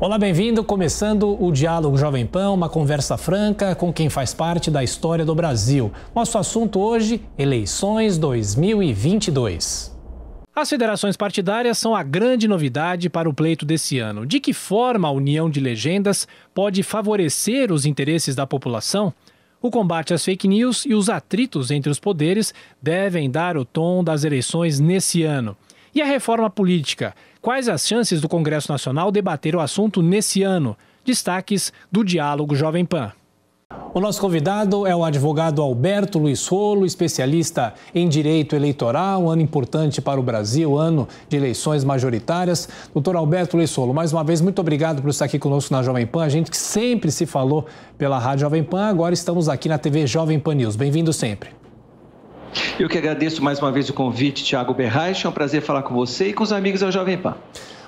Olá, bem-vindo. Começando o Diálogo Jovem Pan, uma conversa franca com quem faz parte da história do Brasil. Nosso assunto hoje, eleições 2022. As federações partidárias são a grande novidade para o pleito desse ano. De que forma a união de legendas pode favorecer os interesses da população? O combate às fake news e os atritos entre os poderes devem dar o tom das eleições nesse ano. E a reforma política? Quais as chances do Congresso Nacional debater o assunto nesse ano? Destaques do Diálogo Jovem Pan. O nosso convidado é o advogado Alberto Luiz Rolo, especialista em direito eleitoral, ano importante para o Brasil, ano de eleições majoritárias. Doutor Alberto Luiz Rolo, mais uma vez, muito obrigado por estar aqui conosco na Jovem Pan. A gente que sempre se falou pela Rádio Jovem Pan, agora estamos aqui na TV Jovem Pan News. Bem-vindo sempre. Eu que agradeço mais uma vez o convite, Thiago Berraich. É um prazer falar com você e com os amigos da Jovem Pan.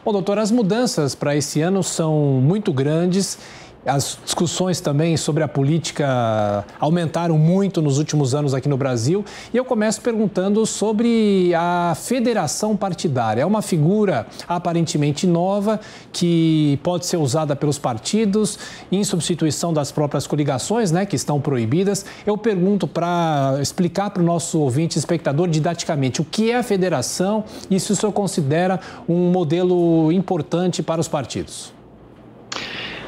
Bom, doutor, as mudanças para esse ano são muito grandes. As discussões também sobre a política aumentaram muito nos últimos anos aqui no Brasil. E eu começo perguntando sobre a federação partidária. É uma figura aparentemente nova que pode ser usada pelos partidos em substituição das próprias coligações, né, que estão proibidas. Eu pergunto para explicar para o nosso ouvinte espectador didaticamente o que é a federação e se o senhor considera um modelo importante para os partidos.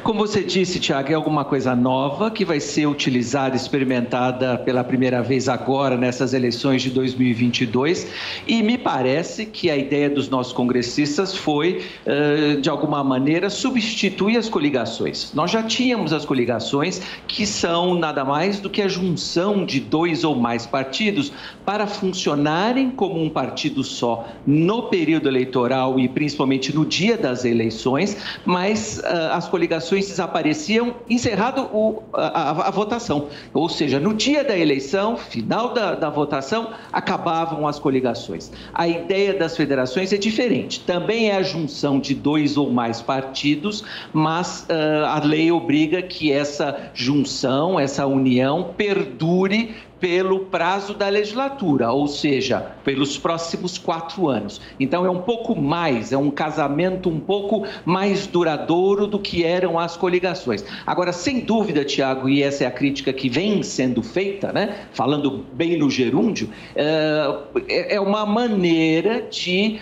Como você disse, Thiago, é alguma coisa nova que vai ser utilizada, experimentada pela primeira vez agora nessas eleições de 2022 e me parece que a ideia dos nossos congressistas foi, de alguma maneira, substituir as coligações. Nós já tínhamos as coligações que são nada mais do que a junção de dois ou mais partidos para funcionarem como um partido só no período eleitoral e principalmente no dia das eleições, mas as coligações desapareciam encerrado a votação. Ou seja, no dia da eleição, final da votação, acabavam as coligações. A ideia das federações é diferente. Também é a junção de dois ou mais partidos, mas a lei obriga que essa junção, essa união, perdure pelo prazo da legislatura, ou seja, pelos próximos 4 anos. Então é um pouco mais, é um casamento um pouco mais duradouro do que eram as coligações. Agora, sem dúvida, Thiago, e essa é a crítica que vem sendo feita, né, falando bem no gerúndio, é uma maneira de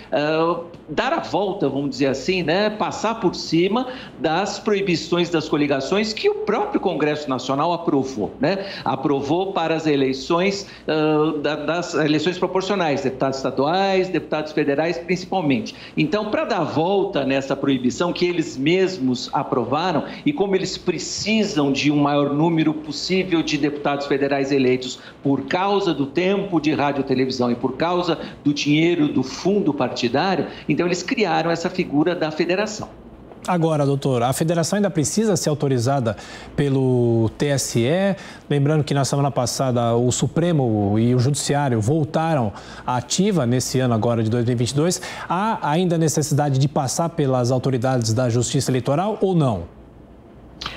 dar a volta, vamos dizer assim, né, passar por cima das proibições das coligações que o próprio Congresso Nacional aprovou, né? Aprovou para as eleições, das eleições proporcionais, deputados estaduais, deputados federais principalmente. Então, para dar volta nessa proibição que eles mesmos aprovaram e como eles precisam de um maior número possível de deputados federais eleitos por causa do tempo de rádio e televisão e por causa do dinheiro do fundo partidário, então eles criaram essa figura da federação. Agora, doutor, a federação ainda precisa ser autorizada pelo TSE. Lembrando que na semana passada o Supremo e o Judiciário voltaram à ativa nesse ano agora de 2022. Há ainda necessidade de passar pelas autoridades da Justiça Eleitoral ou não?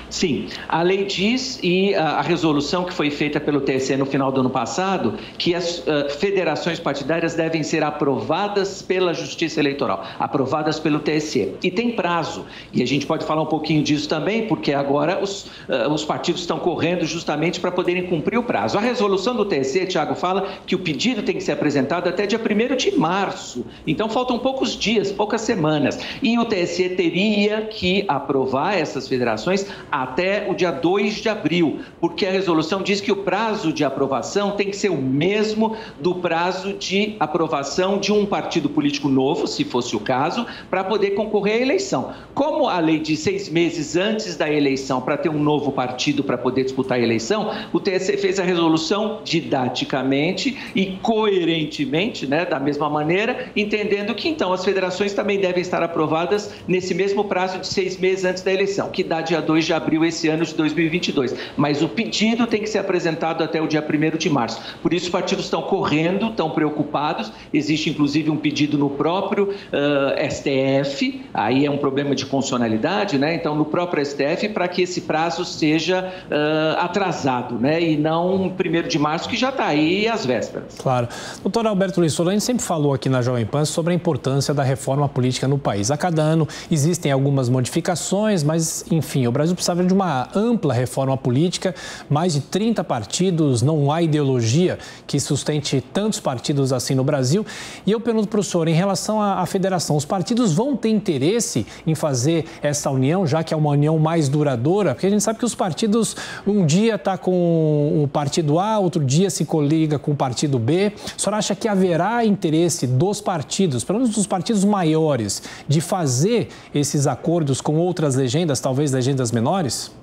Sim, a lei diz e a resolução que foi feita pelo TSE no final do ano passado que as federações partidárias devem ser aprovadas pela Justiça Eleitoral, aprovadas pelo TSE. E tem prazo, e a gente pode falar um pouquinho disso também, porque agora os partidos estão correndo justamente para poderem cumprir o prazo. A resolução do TSE, Thiago, fala que o pedido tem que ser apresentado até dia 1º de março, então faltam poucos dias, poucas semanas, e o TSE teria que aprovar essas federações até o dia 2 de abril, porque a resolução diz que o prazo de aprovação tem que ser o mesmo do prazo de aprovação de um partido político novo, se fosse o caso, para poder concorrer à eleição. Como a lei diz 6 meses antes da eleição para ter um novo partido para poder disputar a eleição, o TSE fez a resolução didaticamente e coerentemente, né, da mesma maneira, entendendo que então as federações também devem estar aprovadas nesse mesmo prazo de 6 meses antes da eleição, que dá dia 2 de abril abril esse ano de 2022. Mas o pedido tem que ser apresentado até o dia 1º de março. Por isso, os partidos estão correndo, estão preocupados. Existe, inclusive, um pedido no próprio STF, aí é um problema de constitucionalidade, né? Então, no próprio STF, para que esse prazo seja atrasado, né? E não 1º de março, que já está aí às vésperas. Claro. Doutor Alberto Luiz Solani sempre falou aqui na Jovem Pan sobre a importância da reforma política no país. A cada ano existem algumas modificações, mas, enfim, o Brasil precisava de uma ampla reforma política, mais de 30 partidos, não há ideologia que sustente tantos partidos assim no Brasil. E eu pergunto para o senhor, em relação à federação, os partidos vão ter interesse em fazer essa união, já que é uma união mais duradoura? Porque a gente sabe que os partidos, um dia está com o partido A, outro dia se coliga com o partido B. O senhor acha que haverá interesse dos partidos, pelo menos dos partidos maiores, de fazer esses acordos com outras legendas, talvez legendas menores?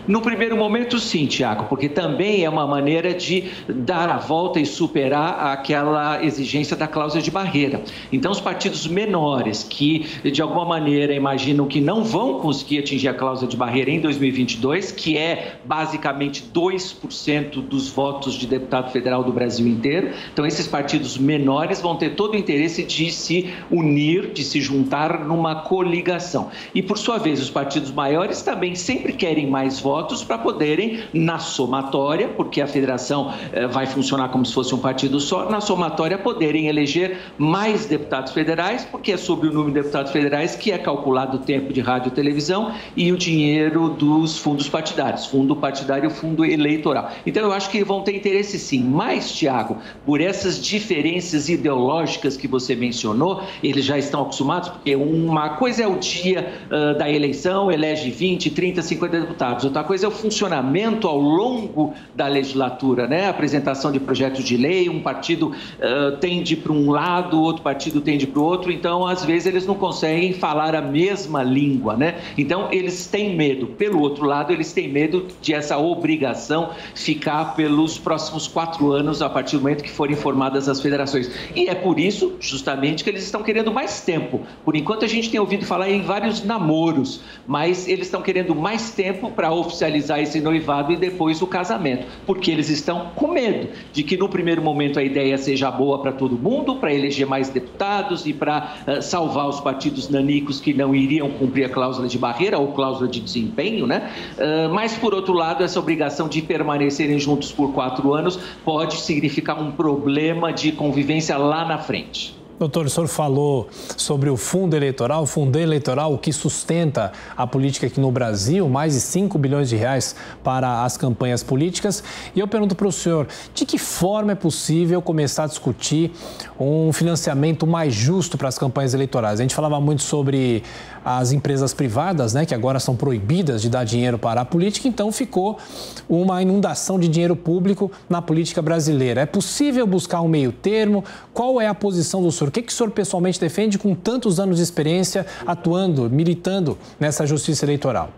No primeiro momento, sim, Tiago, porque também é uma maneira de dar a volta e superar aquela exigência da cláusula de barreira. Então, os partidos menores que, de alguma maneira, imaginam que não vão conseguir atingir a cláusula de barreira em 2022, que é basicamente 2% dos votos de deputado federal do Brasil inteiro. Então, esses partidos menores vão ter todo o interesse de se unir, de se juntar numa coligação. E, por sua vez, os partidos maiores também sempre querem mais votos para poderem, na somatória, porque a federação vai funcionar como se fosse um partido só, na somatória poderem eleger mais deputados federais, porque é sobre o número de deputados federais que é calculado o tempo de rádio e televisão e o dinheiro dos fundos partidários, fundo partidário e fundo eleitoral. Então, eu acho que vão ter interesse sim, mas, Tiago, por essas diferenças ideológicas que você mencionou, eles já estão acostumados, porque uma coisa é o dia da eleição, elege 20, 30, 50 deputados, outra coisa é o funcionamento ao longo da legislatura, né? A apresentação de projetos de lei, um partido tende para um lado, outro partido tende para o outro, então, às vezes, eles não conseguem falar a mesma língua, né? Então, eles têm medo. Pelo outro lado, eles têm medo de essa obrigação ficar pelos próximos 4 anos, a partir do momento que forem formadas as federações. E é por isso, justamente, que eles estão querendo mais tempo. Por enquanto, a gente tem ouvido falar em vários namoros, mas eles estão querendo mais tempo para oficializar esse noivado e depois o casamento, porque eles estão com medo de que no primeiro momento a ideia seja boa para todo mundo, para eleger mais deputados e para salvar os partidos nanicos que não iriam cumprir a cláusula de barreira ou cláusula de desempenho, né? Mas, por outro lado, essa obrigação de permanecerem juntos por 4 anos pode significar um problema de convivência lá na frente. Doutor, o senhor falou sobre o fundo eleitoral, o que sustenta a política aqui no Brasil, mais de 5 bilhões de reais para as campanhas políticas. E eu pergunto para o senhor, de que forma é possível começar a discutir um financiamento mais justo para as campanhas eleitorais? A gente falava muito sobre as empresas privadas, né, que agora são proibidas de dar dinheiro para a política, então ficou uma inundação de dinheiro público na política brasileira. É possível buscar um meio termo? Qual é a posição do senhor? O que o senhor pessoalmente defende com tantos anos de experiência atuando, militando nessa justiça eleitoral?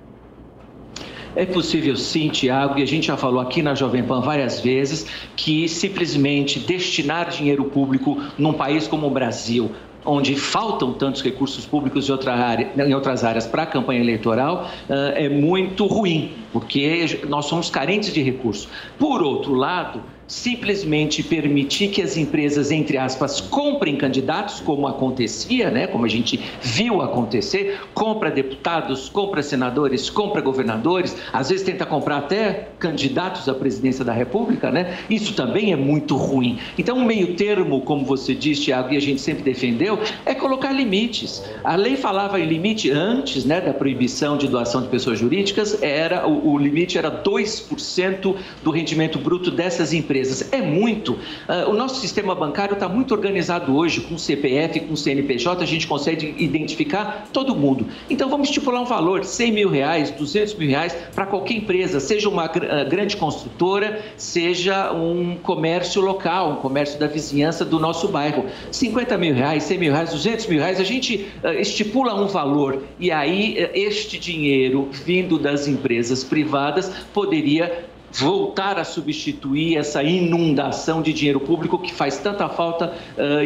É possível sim, Tiago, e a gente já falou aqui na Jovem Pan várias vezes que simplesmente destinar dinheiro público num país como o Brasil, onde faltam tantos recursos públicos em outras áreas para a campanha eleitoral, é muito ruim, porque nós somos carentes de recursos. Por outro lado, simplesmente permitir que as empresas, entre aspas, comprem candidatos, como acontecia, né? Como a gente viu acontecer, compra deputados, compra senadores, compra governadores, às vezes tenta comprar até candidatos à presidência da República, né? Isso também é muito ruim. Então, um meio termo, como você disse, Tiago, e a gente sempre defendeu, é colocar limites. A lei falava em limite antes, né, da proibição de doação de pessoas jurídicas, o limite era 2% do rendimento bruto dessas empresas. É muito. O nosso sistema bancário está muito organizado hoje, com CPF, com CNPJ, a gente consegue identificar todo mundo. Então, vamos estipular um valor, 100 mil reais, 200 mil reais, para qualquer empresa, seja uma grande construtora, seja um comércio local, um comércio da vizinhança do nosso bairro. 50 mil reais, 100 mil reais, 200 mil reais, a gente estipula um valor e aí este dinheiro vindo das empresas privadas poderia voltar a substituir essa inundação de dinheiro público que faz tanta falta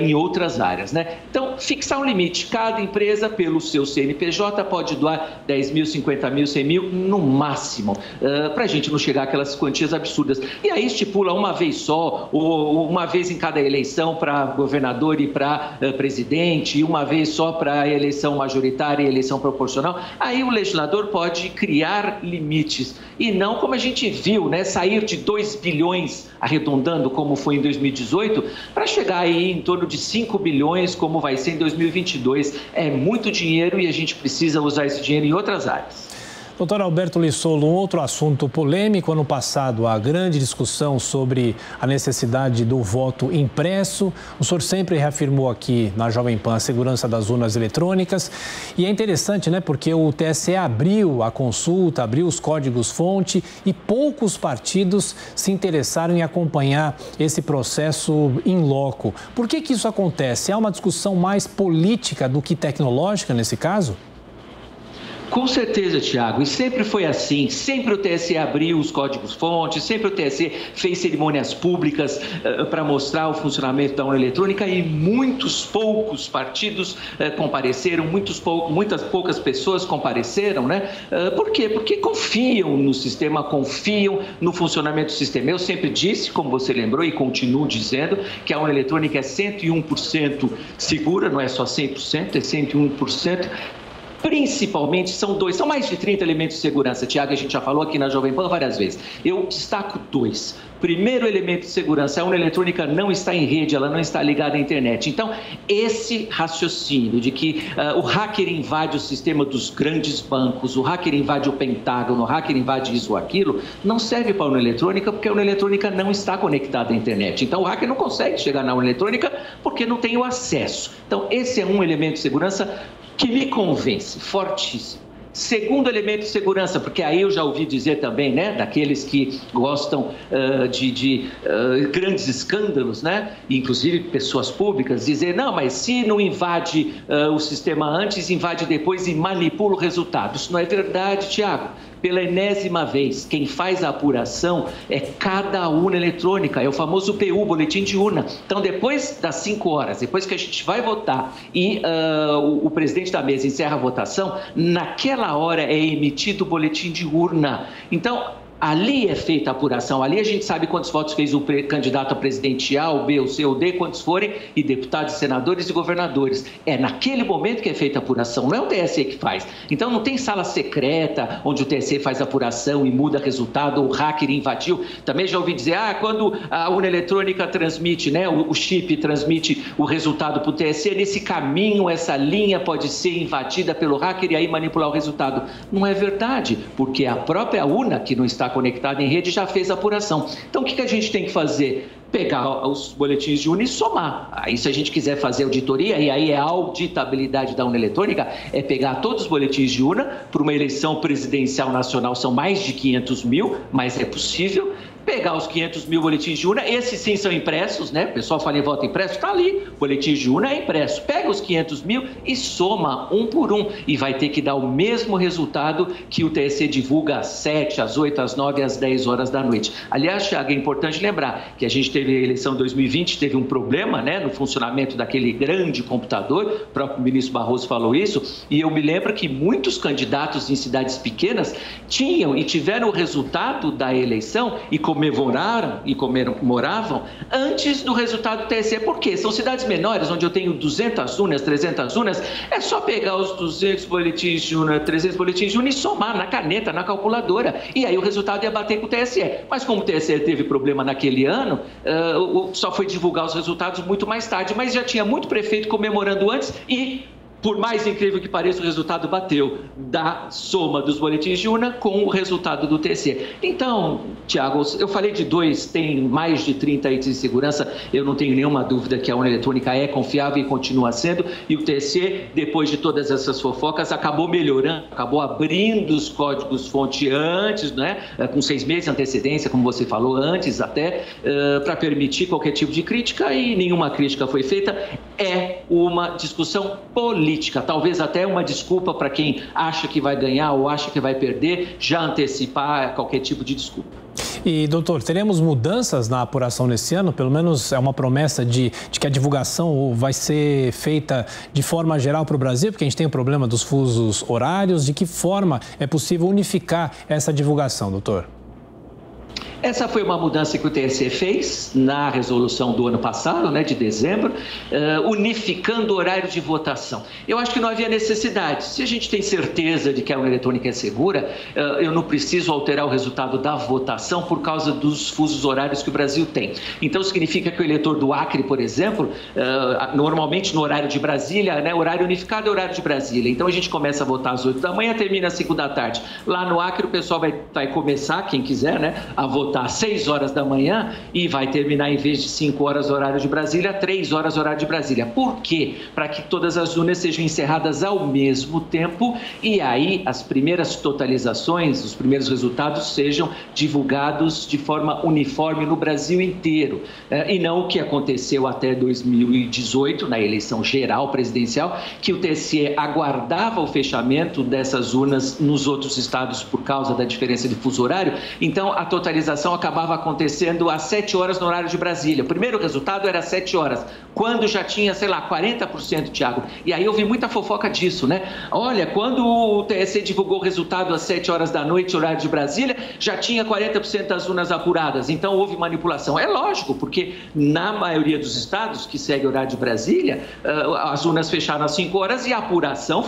em outras áreas, né? Então, fixar um limite. Cada empresa, pelo seu CNPJ, pode doar 10 mil, 50 mil, 100 mil, no máximo, para a gente não chegar àquelas quantias absurdas. E aí estipula uma vez só, ou uma vez em cada eleição para governador e para presidente, e uma vez só para eleição majoritária e eleição proporcional. Aí o legislador pode criar limites e não, como a gente viu, né, sair de 2 bilhões, arredondando como foi em 2018, para chegar aí em torno de 5 bilhões, como vai ser em 2022. É muito dinheiro e a gente precisa usar esse dinheiro em outras áreas. Doutor Alberto Lissolo, um outro assunto polêmico. Ano passado, a grande discussão sobre a necessidade do voto impresso. O senhor sempre reafirmou aqui na Jovem Pan a segurança das urnas eletrônicas. E é interessante, né, porque o TSE abriu a consulta, abriu os códigos-fonte e poucos partidos se interessaram em acompanhar esse processo in loco. Por que isso acontece? Há uma discussão mais política do que tecnológica nesse caso? Com certeza, Tiago, e sempre foi assim, sempre o TSE abriu os códigos-fontes, sempre o TSE fez cerimônias públicas para mostrar o funcionamento da urna eletrônica e muitos poucos partidos compareceram, muitas poucas pessoas compareceram, né? Por quê? Porque confiam no sistema, confiam no funcionamento do sistema. Eu sempre disse, como você lembrou e continuo dizendo, que a urna eletrônica é 101% segura, não é só 100%, é 101%. Principalmente, são mais de 30 elementos de segurança, Tiago, a gente já falou aqui na Jovem Pan várias vezes. Eu destaco 2. Primeiro elemento de segurança, a urna eletrônica não está em rede, ela não está ligada à internet. Então, esse raciocínio de que o hacker invade o sistema dos grandes bancos, o hacker invade o Pentágono, o hacker invade isso ou aquilo, não serve para a urna eletrônica, porque a urna eletrônica não está conectada à internet. Então, o hacker não consegue chegar na urna eletrônica porque não tem o acesso. Então, esse é um elemento de segurança que me convence, fortíssimo. Segundo elemento de segurança, porque aí eu já ouvi dizer também, né, daqueles que gostam de grandes escândalos, né, inclusive pessoas públicas, dizer, não, mas se não invade o sistema antes, invade depois e manipula o resultado. Isso não é verdade, Tiago. Pela enésima vez, quem faz a apuração é cada urna eletrônica, é o famoso PU, boletim de urna. Então, depois das 5 horas, depois que a gente vai votar e o presidente da mesa encerra a votação, naquela hora é emitido o boletim de urna. Então, ali é feita a apuração, ali a gente sabe quantos votos fez o candidato a presidente A, o B, o C, o D, quantos forem, e deputados, senadores e governadores. É naquele momento que é feita a apuração, não é o TSE que faz. Então não tem sala secreta onde o TSE faz a apuração e muda resultado, ou o hacker invadiu. Também já ouvi dizer, quando a urna eletrônica transmite, né, o chip transmite o resultado para o TSE, nesse caminho, essa linha pode ser invadida pelo hacker e aí manipular o resultado. Não é verdade, porque a própria urna, que não está conectada em rede, já fez a apuração. Então, o que a gente tem que fazer? Pegar os boletins de urna e somar. Aí, se a gente quiser fazer auditoria, e aí é a auditabilidade da urna eletrônica, é pegar todos os boletins de urna, para uma eleição presidencial nacional são mais de 500 mil, mas é possível. Pegar os 500 mil boletins de urna, esses sim são impressos, né? O pessoal fala em voto impresso, está ali, boletim de urna é impresso. Pega os 500 mil e soma um por um e vai ter que dar o mesmo resultado que o TSE divulga às 7, às 8, às 9, às 10 horas da noite. Aliás, Thiago, é importante lembrar que a gente teve a eleição 2020, teve um problema, né, no funcionamento daquele grande computador, o próprio ministro Barroso falou isso, e eu me lembro que muitos candidatos em cidades pequenas tinham e tiveram o resultado da eleição e comemoravam antes do resultado do TSE. Por quê? São cidades menores, onde eu tenho 200 urnas, 300 urnas, é só pegar os 200 boletins de urna, 300 boletins de urna e somar na caneta, na calculadora. E aí o resultado ia bater com o TSE. Mas como o TSE teve problema naquele ano, só foi divulgar os resultados muito mais tarde. Mas já tinha muito prefeito comemorando antes e, por mais incrível que pareça, o resultado bateu da soma dos boletins de urna com o resultado do TSE. Então, Tiago, eu falei de 2, tem mais de 30 itens de segurança, eu não tenho nenhuma dúvida que a urna eletrônica é confiável e continua sendo, e o TSE, depois de todas essas fofocas, acabou melhorando, acabou abrindo os códigos-fonte antes, né, com 6 meses de antecedência, como você falou, antes até, para permitir qualquer tipo de crítica, e nenhuma crítica foi feita. É uma discussão política. Talvez até uma desculpa para quem acha que vai ganhar ou acha que vai perder, já antecipar qualquer tipo de desculpa. E, doutor, teremos mudanças na apuração nesse ano? Pelo menos é uma promessa de que a divulgação vai ser feita de forma geral para o Brasil, porque a gente tem o problema dos fusos horários. De que forma é possível unificar essa divulgação, doutor? Essa foi uma mudança que o TSE fez na resolução do ano passado, de dezembro, unificando o horário de votação. Eu acho que não havia necessidade. Se a gente tem certeza de que a urna eletrônica é segura, eu não preciso alterar o resultado da votação por causa dos fusos horários que o Brasil tem. Então, significa que o eleitor do Acre, por exemplo, normalmente no horário de Brasília, horário unificado é horário de Brasília. Então, a gente começa a votar às 8 da manhã, termina às 5 da tarde. Lá no Acre, o pessoal vai começar, quem quiser, a votar às 6 horas da manhã e vai terminar, em vez de 5 horas horário de Brasília, 3 horas horário de Brasília. Por quê? Para que todas as urnas sejam encerradas ao mesmo tempo e aí as primeiras totalizações, os primeiros resultados sejam divulgados de forma uniforme no Brasil inteiro. E não o que aconteceu até 2018, na eleição geral presidencial, que o TSE aguardava o fechamento dessas urnas nos outros estados por causa da diferença de fuso horário. Então, a totalização acabava acontecendo às 7 horas no horário de Brasília. O primeiro resultado era às 7 horas, quando já tinha, 40%, Tiago. E aí eu vi muita fofoca disso, Olha, quando o TSE divulgou o resultado às 7 horas da noite, horário de Brasília, já tinha 40% das urnas apuradas. Então houve manipulação. É lógico, porque na maioria dos estados que segue o horário de Brasília, as urnas fecharam às 5 horas e a apuração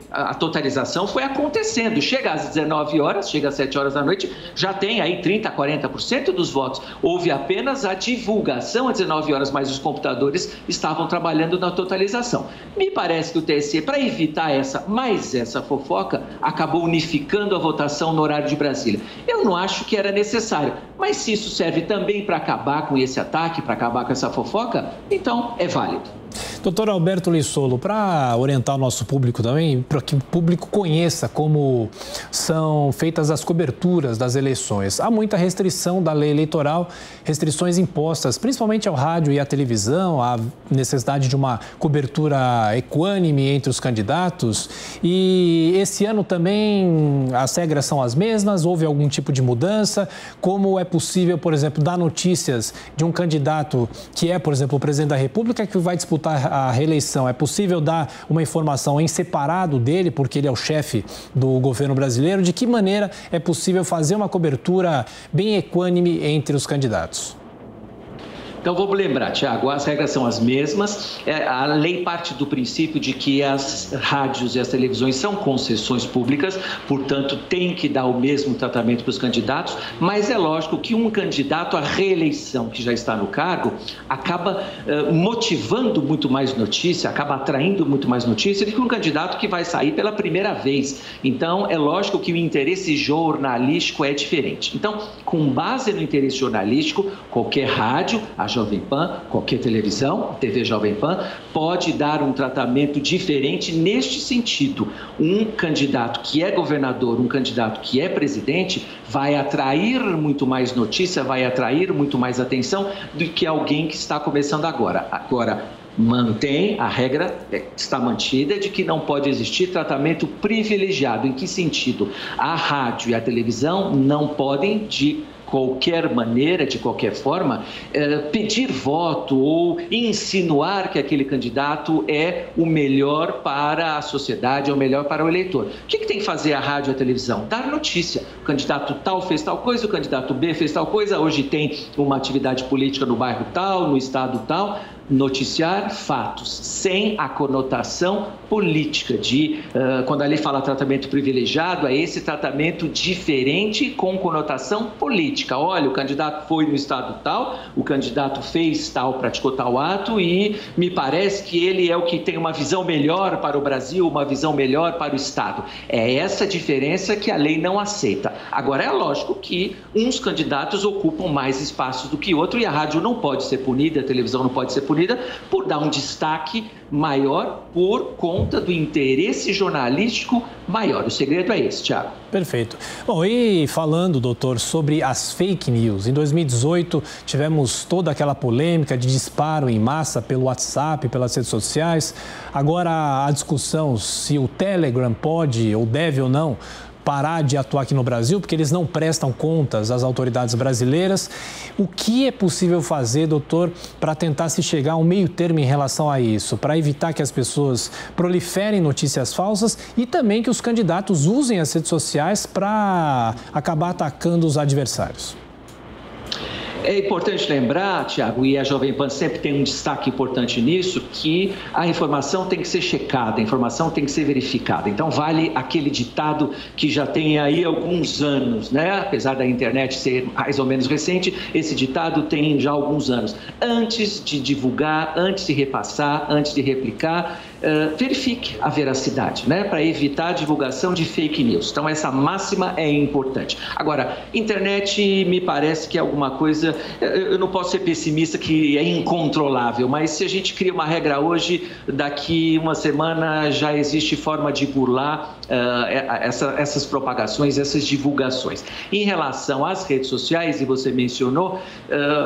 a totalização foi acontecendo. Chega às 19 horas, chega às 7 horas da noite, já tem aí 30%, 40% dos votos. Houve apenas a divulgação às 19 horas, mas os computadores estavam trabalhando na totalização. Me parece que o TSE, para evitar essa fofoca, acabou unificando a votação no horário de Brasília. Eu não acho que era necessário, mas se isso serve também para acabar com esse ataque, para acabar com essa fofoca, então é válido. Doutor Alberto Lissolo, para orientar o nosso público também, para que o público conheça como são feitas as coberturas das eleições, há muita restrição da lei eleitoral, restrições impostas principalmente ao rádio e à televisão, a necessidade de uma cobertura equânime entre os candidatos e esse ano também as regras são as mesmas, houve algum tipo de mudança? Como é possível, por exemplo, dar notícias de um candidato que é, por exemplo, o presidente da República que vai disputar a reeleição? É possível dar uma informação em separado dele, porque ele é o chefe do governo brasileiro? De que maneira é possível fazer uma cobertura bem equânime entre os candidatos? Então, vamos lembrar, Tiago, as regras são as mesmas. A lei parte do princípio de que as rádios e as televisões são concessões públicas, portanto, tem que dar o mesmo tratamento para os candidatos, mas é lógico que um candidato à reeleição que já está no cargo acaba motivando muito mais notícia, acaba atraindo muito mais notícia do que um candidato que vai sair pela primeira vez. Então, é lógico que o interesse jornalístico é diferente. Então, com base no interesse jornalístico, qualquer rádio, a Jovem Pan, qualquer televisão, TV Jovem Pan, pode dar um tratamento diferente neste sentido. Um candidato que é governador, um candidato que é presidente, vai atrair muito mais notícia, vai atrair muito mais atenção do que alguém que está começando agora. Mantém, a regra está mantida de que não pode existir tratamento privilegiado. Em que sentido? A rádio e a televisão não podem, de qualquer maneira, de qualquer forma, pedir voto ou insinuar que aquele candidato é o melhor para a sociedade, é o melhor para o eleitor. O que tem que fazer a rádio e a televisão? Dar notícia. O candidato tal fez tal coisa, o candidato B fez tal coisa, hoje tem uma atividade política no bairro tal, no estado tal. Noticiar fatos, sem a conotação política quando a lei fala tratamento privilegiado, é esse tratamento diferente com conotação política. Olha, o candidato foi no estado tal, o candidato fez tal, praticou tal ato e me parece que ele é o que tem uma visão melhor para o Brasil, uma visão melhor para o estado. É essa diferença que a lei não aceita. Agora, é lógico que uns candidatos ocupam mais espaços do que outros e a rádio não pode ser punida, a televisão não pode ser punida por dar um destaque maior por conta do interesse jornalístico maior. O segredo é esse, Tiago. Perfeito. Bom, e falando, doutor, sobre as fake news, em 2018 tivemos toda aquela polêmica de disparo em massa pelo WhatsApp, pelas redes sociais. Agora a discussão se o Telegram pode ou deve ou não parar de atuar aqui no Brasil, porque eles não prestam contas às autoridades brasileiras. O que é possível fazer, doutor, para tentar se chegar a um meio termo em relação a isso, para evitar que as pessoas proliferem notícias falsas e também que os candidatos usem as redes sociais para acabar atacando os adversários? É importante lembrar, Tiago, e a Jovem Pan sempre tem um destaque importante nisso, que a informação tem que ser checada, a informação tem que ser verificada. Então, vale aquele ditado que já tem aí alguns anos, né? Apesar da internet ser mais ou menos recente, esse ditado tem já alguns anos. Antes de divulgar, antes de repassar, antes de replicar, verifique a veracidade, né? Para evitar a divulgação de fake news. Então, essa máxima é importante. Agora, internet me parece que é alguma coisa. Eu não posso ser pessimista que é incontrolável, mas se a gente cria uma regra hoje, daqui uma semana já existe forma de burlar essas propagações, essas divulgações. Em relação às redes sociais, e você mencionou,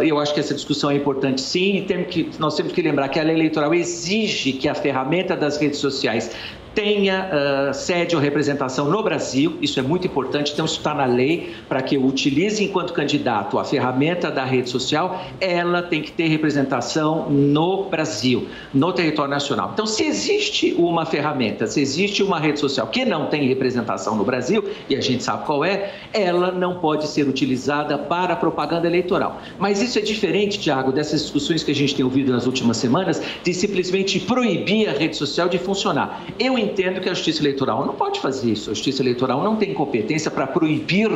eu acho que essa discussão é importante sim, e nós temos que lembrar que a lei eleitoral exige que a ferramenta das redes sociais tenha sede ou representação no Brasil, isso é muito importante, então isso está na lei, para que eu utilize enquanto candidato a ferramenta da rede social, ela tem que ter representação no Brasil, no território nacional. Então, se existe uma ferramenta, se existe uma rede social que não tem representação no Brasil, e a gente sabe qual é, ela não pode ser utilizada para propaganda eleitoral. Mas isso é diferente, Tiago, dessas discussões que a gente tem ouvido nas últimas semanas, de simplesmente proibir a rede social de funcionar. Eu entendo que a Justiça Eleitoral não pode fazer isso. A Justiça Eleitoral não tem competência para proibir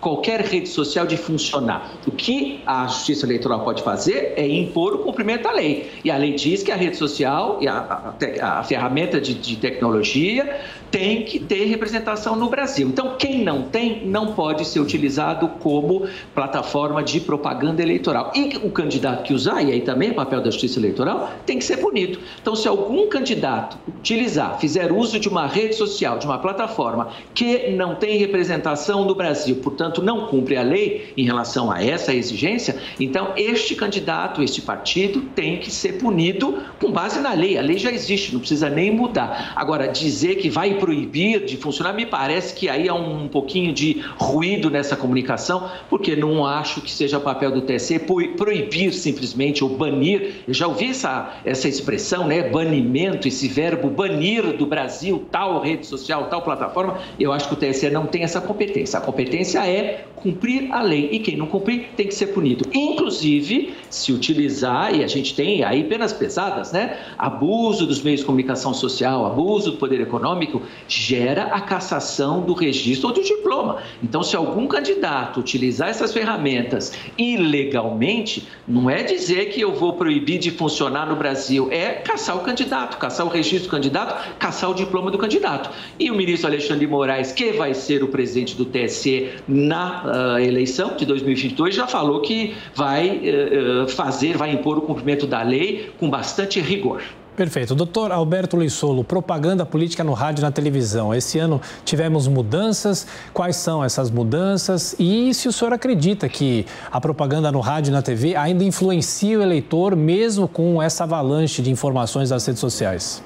qualquer rede social de funcionar. O que a Justiça Eleitoral pode fazer é impor o cumprimento da lei. E a lei diz que a rede social e a ferramenta de tecnologia tem que ter representação no Brasil. Então, quem não tem, não pode ser utilizado como plataforma de propaganda eleitoral. E o candidato que usar, e aí também é papel da Justiça Eleitoral, tem que ser punido. Então, se algum candidato fizer uso de uma rede social, de uma plataforma que não tem representação no Brasil, portanto, não cumpre a lei em relação a essa exigência, então este candidato, este partido tem que ser punido com base na lei. A lei já existe, não precisa nem mudar. Agora, dizer que vai proibir de funcionar, me parece que aí há um pouquinho de ruído nessa comunicação, porque não acho que seja papel do TSE proibir simplesmente ou banir. Eu já ouvi essa expressão, né? Banimento, esse verbo banir do Brasil tal rede social, tal plataforma. Eu acho que o TSE não tem essa competência. A competência é cumprir a lei e quem não cumprir tem que ser punido. Inclusive, se utilizar, e a gente tem aí penas pesadas, né? Abuso dos meios de comunicação social, abuso do poder econômico, gera a cassação do registro ou do diploma. Então, se algum candidato utilizar essas ferramentas ilegalmente, não é dizer que eu vou proibir de funcionar no Brasil, é cassar o candidato, cassar o registro do candidato, cassar o diploma do candidato. E o ministro Alexandre de Moraes, que vai ser o presidente do TSE na eleição de 2022, já falou que vai impor o cumprimento da lei com bastante rigor. Perfeito. Doutor Alberto Lissolo, propaganda política no rádio e na televisão. Esse ano tivemos mudanças. Quais são essas mudanças? E se o senhor acredita que a propaganda no rádio e na TV ainda influencia o eleitor, mesmo com essa avalanche de informações das redes sociais?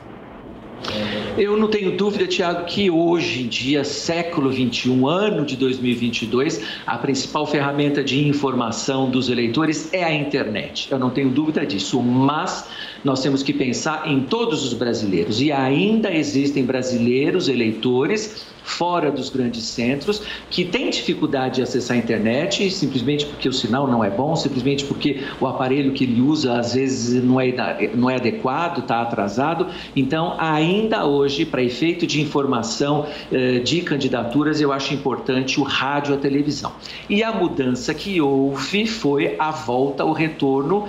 Eu não tenho dúvida, Tiago, que hoje em dia, século XXI, ano de 2022, a principal ferramenta de informação dos eleitores é a internet. Eu não tenho dúvida disso, mas nós temos que pensar em todos os brasileiros. E ainda existem brasileiros, eleitores, fora dos grandes centros, que têm dificuldade de acessar a internet, simplesmente porque o sinal não é bom, simplesmente porque o aparelho que ele usa, às vezes, não é adequado, está atrasado. Então, ainda hoje, para efeito de informação de candidaturas, eu acho importante o rádio e a televisão. E a mudança que houve foi a volta, o retorno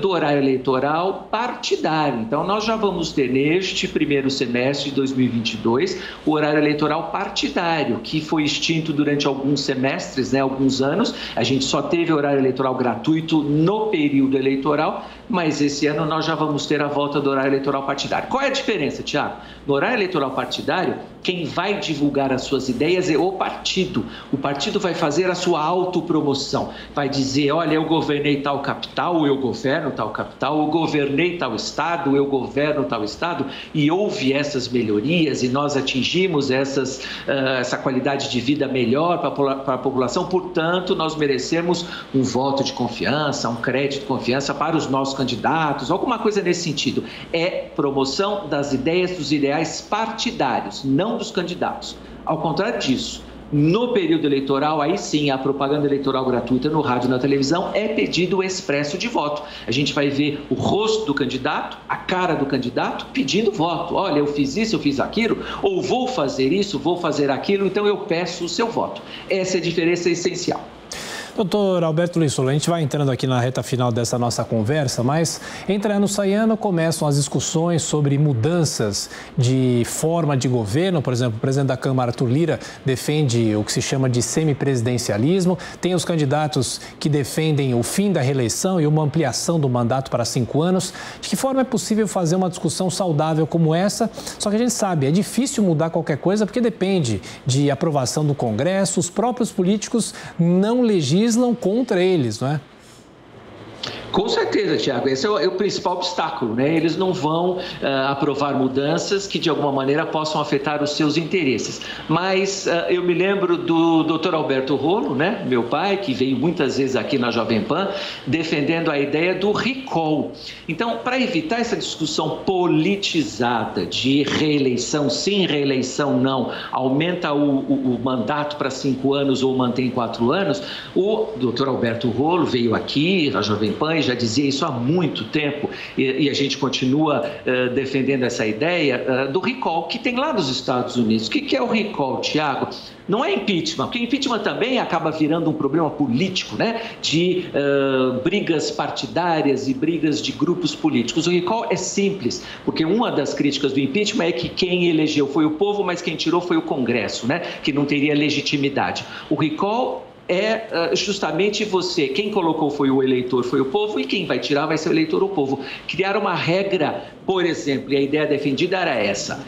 do horário eleitoral partidário. Então, nós já vamos ter neste primeiro semestre de 2022 o horário eleitoral partidário, que foi extinto durante alguns semestres, né, alguns anos. A gente só teve horário eleitoral gratuito no período eleitoral, mas esse ano nós já vamos ter a volta do horário eleitoral partidário. Qual é a diferença, Tiago? No horário eleitoral partidário, quem vai divulgar as suas ideias é o partido. O partido vai fazer a sua autopromoção. Vai dizer, olha, eu governei tal capital, eu governo tal capital, eu governei tal estado, eu governo tal estado, e houve essas melhorias e nós atingimos essas essa qualidade de vida melhor para a população, portanto, nós merecemos um voto de confiança, um crédito de confiança para os nossos candidatos, alguma coisa nesse sentido. É promoção das ideias, dos ideais partidários, não dos candidatos. Ao contrário disso, no período eleitoral, aí sim, a propaganda eleitoral gratuita no rádio e na televisão é pedido expresso de voto. A gente vai ver o rosto do candidato, a cara do candidato pedindo voto. Olha, eu fiz isso, eu fiz aquilo, ou vou fazer isso, vou fazer aquilo, então eu peço o seu voto. Essa é a diferença essencial. Doutor Alberto Luiz Solon, a gente vai entrando aqui na reta final dessa nossa conversa, mas entre ano e ano começam as discussões sobre mudanças de forma de governo. Por exemplo, o presidente da Câmara, Arthur Lira, defende o que se chama de semipresidencialismo. Tem os candidatos que defendem o fim da reeleição e uma ampliação do mandato para 5 anos. De que forma é possível fazer uma discussão saudável como essa? Só que a gente sabe, é difícil mudar qualquer coisa porque depende de aprovação do Congresso. Os próprios políticos não legislam contra eles, não é? Com certeza, Tiago, esse é o principal obstáculo, né? Eles não vão aprovar mudanças que de alguma maneira possam afetar os seus interesses. Mas eu me lembro do Dr. Alberto Rolo, né? Meu pai, que veio muitas vezes aqui na Jovem Pan, defendendo a ideia do recall. Então, para evitar essa discussão politizada de reeleição, sim, reeleição não, aumenta o mandato para 5 anos ou mantém 4 anos, o Dr. Alberto Rolo veio aqui na Jovem Pan, já dizia isso há muito tempo e a gente continua defendendo essa ideia do recall que tem lá nos Estados Unidos. O que é o recall, Tiago? Não é impeachment, porque impeachment também acaba virando um problema político, né? De brigas partidárias e brigas de grupos políticos. O recall é simples, porque uma das críticas do impeachment é que quem elegeu foi o povo, mas quem tirou foi o Congresso, né? Que não teria legitimidade. O recall é justamente você, quem colocou foi o eleitor, foi o povo, e quem vai tirar vai ser o eleitor ou o povo. Criar uma regra, por exemplo, e a ideia defendida era essa,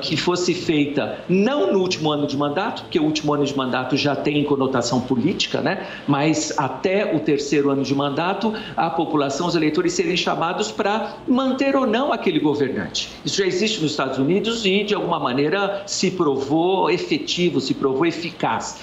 que fosse feita não no último ano de mandato, porque o último ano de mandato já tem conotação política, né? Mas até o 3º ano de mandato, a população, os eleitores serem chamados para manter ou não aquele governante. Isso já existe nos Estados Unidos e, de alguma maneira, se provou efetivo, se provou eficaz.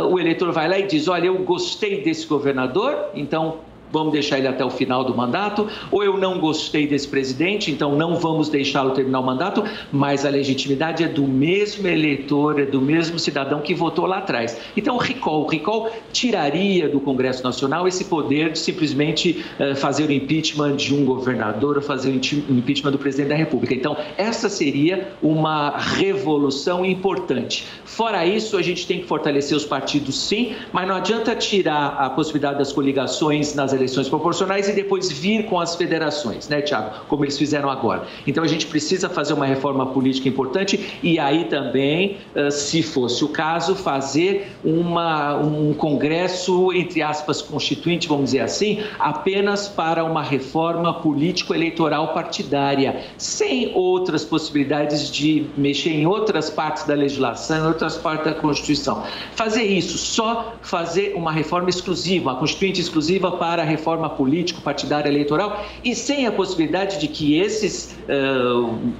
O eleitor vai lá e diz, olha, eu gostei desse governador, então vamos deixar ele até o final do mandato, ou eu não gostei desse presidente, então não vamos deixá-lo terminar o mandato, mas a legitimidade é do mesmo eleitor, é do mesmo cidadão que votou lá atrás. Então o recall tiraria do Congresso Nacional esse poder de simplesmente fazer o impeachment de um governador ou fazer o impeachment do presidente da República. Então essa seria uma revolução importante. Fora isso, a gente tem que fortalecer os partidos, sim, mas não adianta tirar a possibilidade das coligações nas eleições proporcionais e depois vir com as federações, né, Tiago? Como eles fizeram agora. Então, a gente precisa fazer uma reforma política importante e aí também, se fosse o caso, fazer um congresso, entre aspas, constituinte, vamos dizer assim, apenas para uma reforma político-eleitoral partidária, sem outras possibilidades de mexer em outras partes da legislação, em outras partes da Constituição. Fazer isso, só fazer uma reforma exclusiva, uma constituinte exclusiva para a reforma político-partidária eleitoral e sem a possibilidade de que esses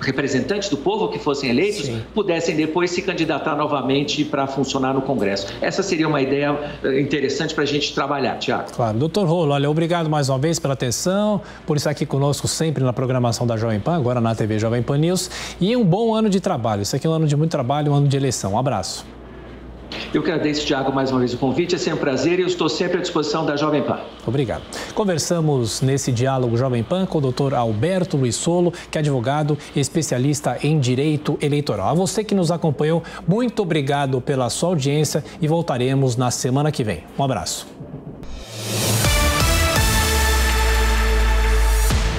representantes do povo que fossem eleitos Sim. pudessem depois se candidatar novamente para funcionar no Congresso. Essa seria uma ideia interessante para a gente trabalhar, Tiago. Claro. Doutor Rolo, olha, obrigado mais uma vez pela atenção, por estar aqui conosco sempre na programação da Jovem Pan, agora na TV Jovem Pan News, e um bom ano de trabalho. Isso aqui é um ano de muito trabalho, um ano de eleição. Um abraço. Eu que agradeço, Tiago, mais uma vez o convite. É sempre um prazer e eu estou sempre à disposição da Jovem Pan. Obrigado. Conversamos nesse diálogo Jovem Pan com o doutor Alberto Luiz Solon, que é advogado e especialista em direito eleitoral. A você que nos acompanhou, muito obrigado pela sua audiência e voltaremos na semana que vem. Um abraço.